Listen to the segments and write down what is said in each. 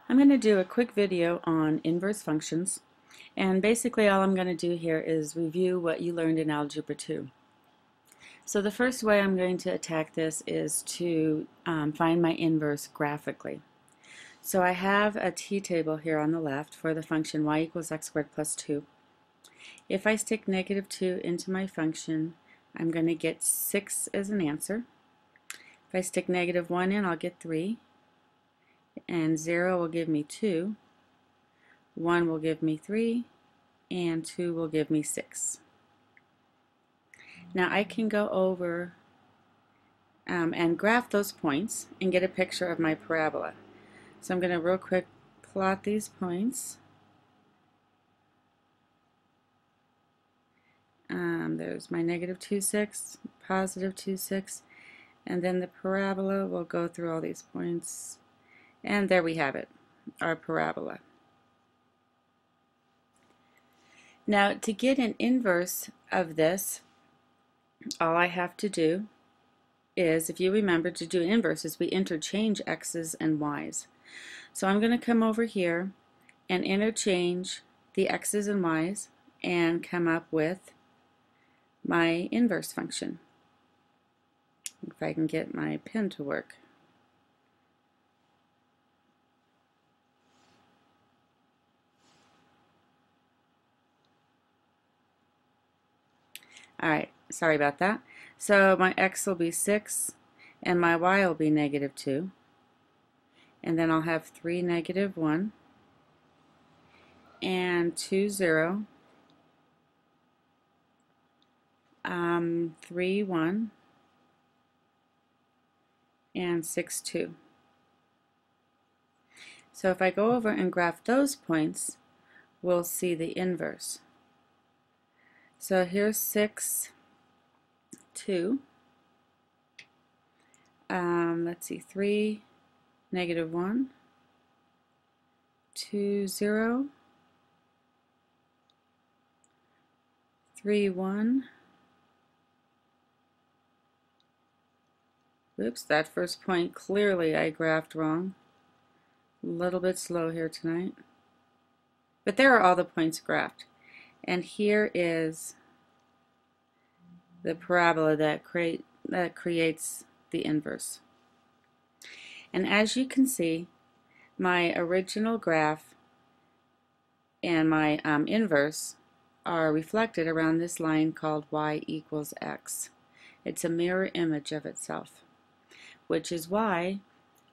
I'm going to do a quick video on inverse functions, and basically all I'm going to do here is review what you learned in Algebra 2. So the first way I'm going to attack this is to find my inverse graphically. So I have a t-table here on the left for the function y equals x squared plus 2. If I stick negative 2 into my function, I'm going to get 6 as an answer. If I stick negative 1 in, I'll get 3. And 0 will give me 2, 1 will give me 3, and 2 will give me 6. Now I can go over and graph those points and get a picture of my parabola. So I'm going to real quick plot these points. There's my negative 2, 6, positive 2, 6, and then the parabola will go through all these points. And there we have it, our parabola. Now to get an inverse of this, all I have to do is, if you remember, to do inverses, we interchange x's and y's. So I'm going to come over here and interchange the x's and y's and come up with my inverse function. If I can get my pen to work. Alright, sorry about that. So my x will be 6 and my y will be negative 2. And then I'll have 3, negative 1 and 2, 0, 3, 1 and 6, 2. So if I go over and graph those points, we'll see the inverse. So here's 6, 2. Let's see, 3, negative 1, 2, 0, 3, 1. Oops, that first point clearly I graphed wrong. A little bit slow here tonight. But there are all the points graphed. And here is the parabola that creates the inverse. And as you can see, my original graph and my inverse are reflected around this line called y equals x. It's a mirror image of itself, which is why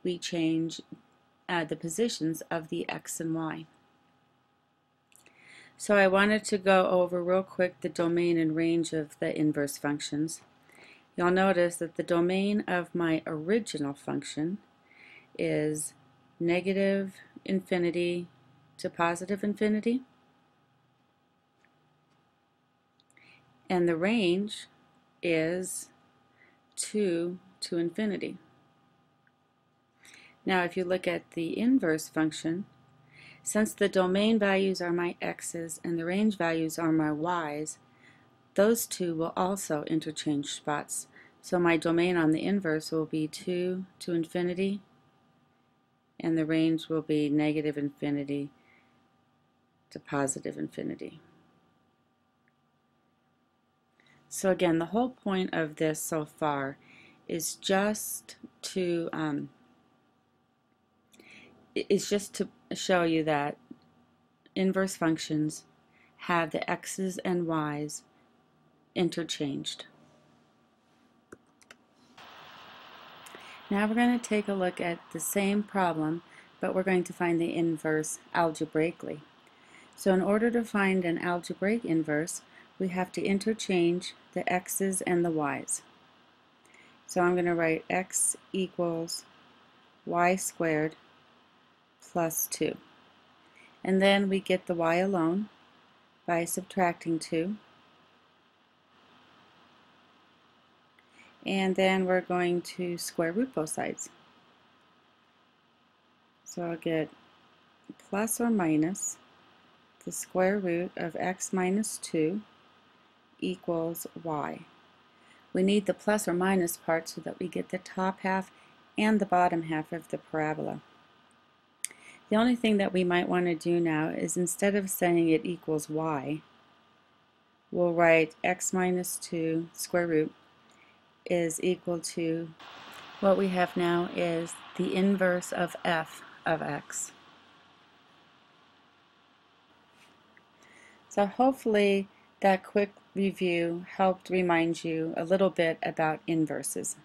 we change the positions of the x and y. So I wanted to go over real quick the domain and range of the inverse functions. You'll notice that the domain of my original function is negative infinity to positive infinity, and the range is 2 to infinity. Now if you look at the inverse function, since the domain values are my x's and the range values are my y's, those two will also interchange spots. So my domain on the inverse will be 2 to infinity, and the range will be negative infinity to positive infinity. So again, the whole point of this so far is just to show you that inverse functions have the x's and y's interchanged. Now we're going to take a look at the same problem, but we're going to find the inverse algebraically. So in order to find an algebraic inverse, we have to interchange the x's and the y's. So I'm going to write x equals y squared plus 2. And then we get the y alone by subtracting 2. And then we're going to square root both sides. So I'll get plus or minus the square root of x minus 2 equals y. We need the plus or minus part so that we get the top half and the bottom half of the parabola. The only thing that we might want to do now is instead of saying it equals y, we'll write x minus 2 square root is equal to, what we have now is the inverse of f of x. So hopefully that quick review helped remind you a little bit about inverses.